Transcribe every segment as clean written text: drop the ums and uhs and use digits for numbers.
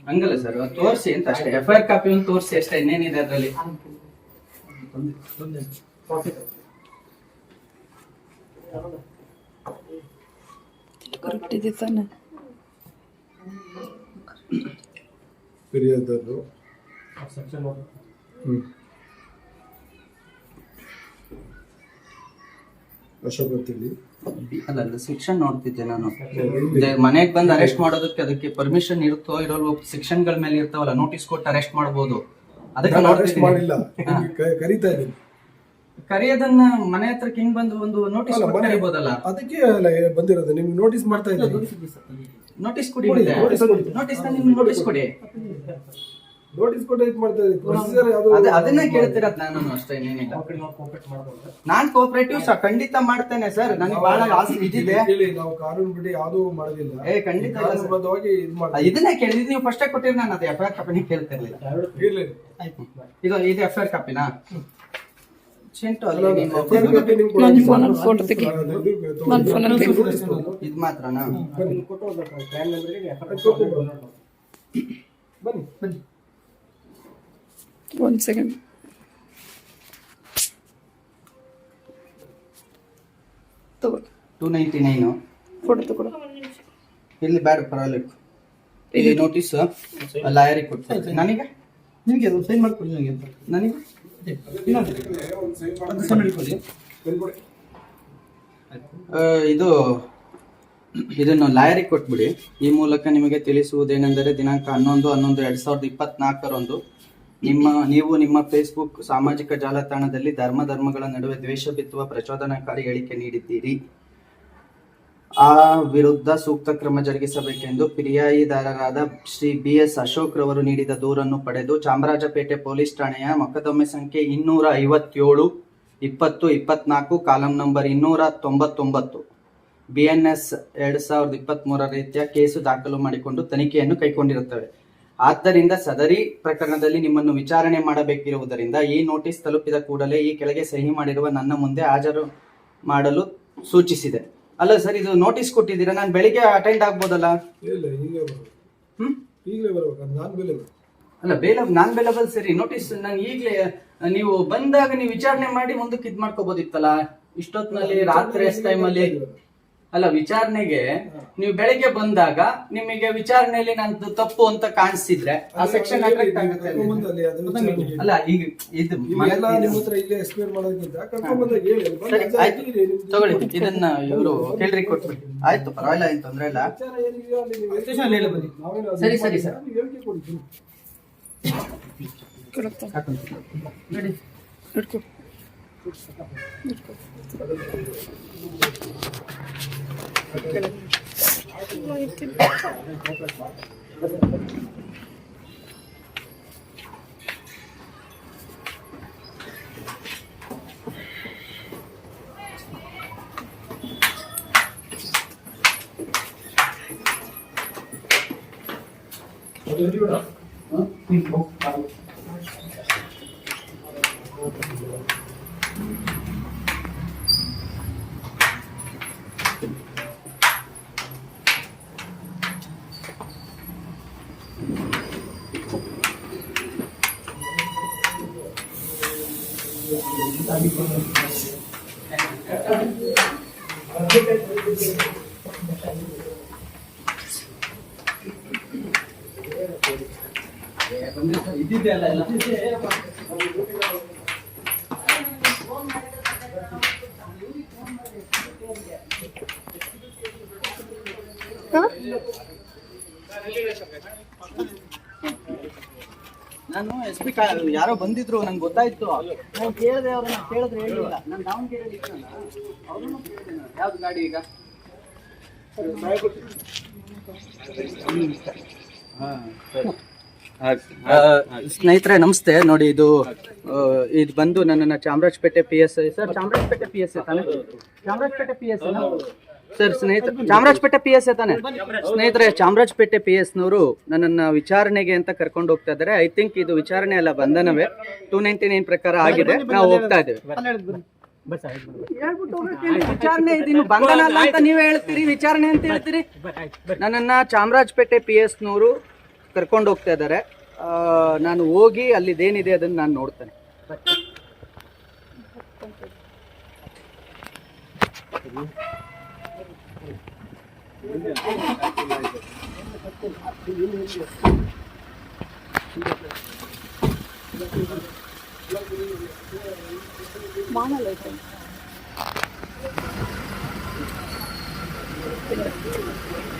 ಹಂಗಲ್ಲ ಸರ್, ತೋರಿಸಿ ಅಂತ ಅಷ್ಟೇ. FIR ಕಾಪಿ ಒಂದು ತೋರಿಸಿ ಅಷ್ಟೇ, ಇನ್ನೇನಿದೆ ಅದರಲ್ಲಿ. ಕರೆಕ್ಟ್ ಇದೆ ತಾನೆ? ಫಿರ್ಯಾದರು ಅಶೋಕ್ ಅಂತೇಳಿ ಅಲ್ಲ ಸೆಕ್ಷನ್ ನೋಡ್ತಿದ್ದೆ ನಾನು. ಮನೆಗೆ ಬಂದು ಅರೆಸ್ಟ್ ಮಾಡೋದಕ್ಕೆ ಅದಕ್ಕೆ ಪರ್ಮಿಷನ್ ಇರುತ್ತೋ ಇರೋಲ್ವೋ? ಸೆಕ್ಷನ್ ಗಳ ಮೇಲೆ ಇರ್ತಾವಲ್ಲ, ನೋಟಿಸ್ ಕೊಟ್ಟು ಅರೆಸ್ಟ್ ಮಾಡಬಹುದು. ಅದಕ್ಕೆ ಅರೆಸ್ಟ್ ಮಾಡಿಲ್ಲ, ಕರೀತಾ ಇದ್ದೀನಿ. ಕರೆಯೋದನ್ನ ಮನೆ ಹತ್ರಕ್ಕೆ ಹಿಂಗ್ ಬಂದು ಒಂದು ನೋಟಿಸ್ ಕರಿಬಹುದಲ್ಲ? ಅದಕ್ಕೆ ಬಂದಿರೋದು. ನಿಮ್ಗೆ ನೋಟಿಸ್ ಮಾಡ್ತಾ ಇದ್ದೀನಿ. ನೋಟಿಸ್ ಕೊಡಿ, ನೋಟಿಸ್ ನೋಟಿಸ್ ಕೊಡಿ. ನೋಟಿಸ್ ಕೊಟ್ಟು ಇದು ಮಾಡ್ತಾ ಇದ್ದೀನಿ. ಪ್ರೊಸೀಜರ್ ಯಾವುದು ಅದನ್ನ ಕೇಳ್ತಿರೋದು ನಾನು ಅಷ್ಟೇ, ಇನ್ನೇನಿಲ್ಲ. ನಾನ್ ಕೋಆಪರೇಟಿವ್ ಖಂಡಿತ ಮಾಡ್ತೇನೆ ಸರ್. ನನಗೆ ಬಹಳ ಆಸೆ ಇದಿದೆ. ನಾವು ಕಾನೂನು ಬಿಟ್ಟು ಯಾವ್ದು ಮಾಡೋದಿಲ್ಲ. ಖಂಡಿತ ಕಾನೂನುಬದ್ಧವಾಗಿ ಇದನ್ನೇ ಕೇಳಿದ್. ನೀವು ಫಸ್ಟ್ ಕೊಟ್ಟಿರಿ, ನಾನು ಅದು FIR ಕಾಪಿನ ಕೇಳ್ತಿರ್ಲಿಲ್ಲ. ಇದು FIR ಕಾಪಿನಾ? ಚಿಂಟು ಇದು ಮಾತ್ರನಾ? ಬನ್ನಿ ಒಂದು ಸೆಕೆಂಡ್. ತಗೋ 299 ಫೋಟೋ ತಗೊಳ್ಳ. ಇಲ್ಲಿ ಬ್ಯಾಡ, ಪರವಾಗಿಲ್ಲ. ಇಲ್ಲಿ ನೋಟಿಸ್ ಲಾಯರಿಗೆ ಕೊಡ್ತೀನಿ. ನನಗೆ ನಿಮಗೆ ಅದು ಸೈನ್ ಮಾಡ್ಕೊಡಿ. ನನಗೆ ಇದನ್ನು ಲಾಯರಿಗೆ ಕೊಟ್ಬಿಡಿ. ಈ ಮೂಲಕ ನಿಮಗೆ ತಿಳಿಸುವುದೇನೆಂದರೆ ದಿನಾಂಕ 11/11/2024 ನೀವು ನಿಮ್ಮ ಫೇಸ್ಬುಕ್ ಸಾಮಾಜಿಕ ಜಾಲತಾಣದಲ್ಲಿ ಧರ್ಮಗಳ ನಡುವೆ ದ್ವೇಷ ಬಿತ್ತುವ ಪ್ರಚೋದನಕಾರಿ ಹೇಳಿಕೆ ನೀಡಿದ್ದೀರಿ. ಆ ವಿರುದ್ಧ ಸೂಕ್ತ ಕ್ರಮ ಜರುಗಿಸಬೇಕೆಂದು ಫಿರ್ಯಾದಿದಾರರಾದ ಶ್ರೀ BS ಅಶೋಕ್ ರವರು ನೀಡಿದ ದೂರನ್ನು ಪಡೆದು ಚಾಮರಾಜಪೇಟೆ ಪೊಲೀಸ್ ಠಾಣೆಯ ಮೊಕದ್ದಮೆ ಸಂಖ್ಯೆ 257/2024 ಕಾಲಂ ನಂಬರ್ 299 BNS 2023 ರೀತಿಯ ಕೇಸು ದಾಖಲು ಮಾಡಿಕೊಂಡು ತನಿಖೆಯನ್ನು ಕೈಗೊಂಡಿರುತ್ತವೆ. ಆದ್ದರಿಂದ ಸದರಿ ಪ್ರಕರಣದಲ್ಲಿ ನಿಮ್ಮನ್ನು ವಿಚಾರಣೆ ಮಾಡಬೇಕಿರುವುದರಿಂದ ಈ ನೋಟಿಸ್ ತಲುಪಿದ ಕೂಡಲೇ ಈ ಕೆಳಗೆ ಸಹಿ ಮಾಡಿರುವ ನನ್ನ ಮುಂದೆ ಹಾಜರು ಮಾಡಲು ಸೂಚಿಸಿದೆ. ಅಲ್ಲ ಸರ್, ಇದು ನೋಟಿಸ್ ಕೊಟ್ಟಿದ್ದೀರಾ, ನಾನು ಬೆಳಿಗ್ಗೆ ಅಟೆಂಡ್ ಆಗ್ಬೋದಲ್ಲ? ಅಲ್ಲ ನಾನ್ ಬೇಲಬಲ್ ಸರಿ. ನೋಟಿಸ್ ನಾನು ಈಗಲೇ ನೀವು ಬಂದಾಗ ನೀವು ವಿಚಾರಣೆ ಮಾಡಿ ಮುಂದಕ್ಕೆ ಇದ್ ಮಾಡ್ಕೋಬಹುದಿತ್ತಲ್ಲ. ಇಷ್ಟೊತ್ತಿನಲ್ಲಿ ರಾತ್ರಿ ಟೈಮಲ್ಲಿ ಅಲ್ಲ, ವಿಚಾರಣೆಗೆ ನೀವು ಬೆಳಿಗ್ಗೆ ಬಂದಾಗ ನಿಮಗೆ ವಿಚಾರಣೆಯಲ್ಲಿ ನಂದು ತಪ್ಪು ಅಂತ ಕಾಣಿಸಿದ್ರೆ ಆ ಸೆಕ್ಷನ್ ಅಟ್ರಾಕ್ಟ್ ಆಗುತ್ತೆ. ಅಲ್ಲ ಈಗ ಇದು ತಗೊಳ್ಳಿ, ಇದನ್ನ ಇವರು ಕೇಳ್ರಿ ಕೊಟ್ಬಿಡಿ. ಆಯ್ತು, ಪರವಾಗಿಲ್ಲ, ಏನು ತೊಂದ್ರೆ ಇಲ್ಲ. ಸರಿ ಸರಿ ಸರ್, ನೋಡಿ ಇದ್ದಿದ್ದೆ ಅಲ್ಲ ಎಲ್ಲ ನಾನು SP ಯಾರೋ ಬಂದಿದ್ರು, ನಂಗೆ ಗೊತ್ತಾಯ್ತು. ನಾನು ಕೇಳಿದೆ, ಅವ್ರನ್ನ ಕೇಳಿದ್ರೆ ಹೇಳಿಲ್ಲ. ನಾನು ದಾವಣಗೆರೆಯಲ್ಲಿ ಇದ್ದಲ್ಲ, ಅವ್ರನ್ನು ಕೇಳಿದೆ. ಯಾವ್ದು ಗಾಡಿ ಈಗ? ಸ್ನೇಹಿತರೆ ನಮಸ್ತೆ. ನೋಡಿ, ಇದು ಬಂದು ನನ್ನನ್ನು Chamarajpet PSI sir. Chamarajpet PSI ತಾನೆ? Chamarajpet PSI sir. Chamarajpet PSI ತಾನೆ ಸ್ನೇಹಿತರೆ? ಚಾಮರಾಜಪೇಟೆ PS ನವರು ನನ್ನನ್ನು ವಿಚಾರಣೆಗೆ ಅಂತ ಕರ್ಕೊಂಡು ಹೋಗ್ತಾ ಇದ್ದಾರೆ. ಐ ಥಿಂಕ್ ಇದು ವಿಚಾರಣೆ ಅಲ್ಲ, ಬಂಧನವೇ. 299 ಪ್ರಕಾರ ಆಗಿದೆ. ನಾವು ಹೋಗ್ತಾ ಇದ್ದೇವೆ. ಹೇಳ್ಬಿಟ್ಟು ಹೋಗಕ್ಕೆ ಇಲ್ಲಿ ವಿಚಾರಣೆ ಇದೀನಿ, ಬಂಧನ ಅಲ್ಲ ಅಂತ ನೀವೇ ಹೇಳ್ತೀರಿ, ವಿಚಾರಣೆ ಅಂತ ಹೇಳ್ತೀರಿ. ನನ್ನನ್ನ ಚಾಮರಾಜಪೇಟೆ PS ನವರು ಕರ್ಕೊಂಡು ಹೋಗ್ತಾ ಇದ್ದಾರೆ. ನಾನು ಹೋಗಿ ಅಲ್ಲಿದೇನಿದೆ ಅದನ್ನ ನಾನು ನೋಡ್ತೇನೆ.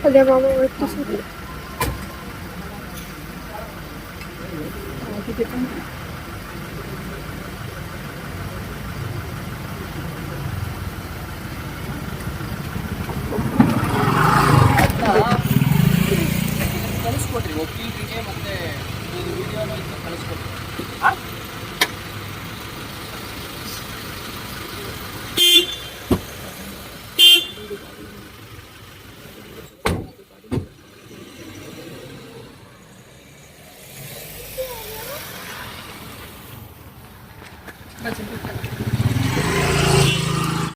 ಅದೇ ಮಾಮ ಒಟ್ಟು ಸರಿ. ಕಳಿಸ್ಕೊಡ್ರಿ ಒಕ್ಕೀಲರಿಗೆ, ಮತ್ತೆ ವಿಡಿಯೋನ ಕಳಿಸ್ಕೊಡ್ರಿ. ಬಾ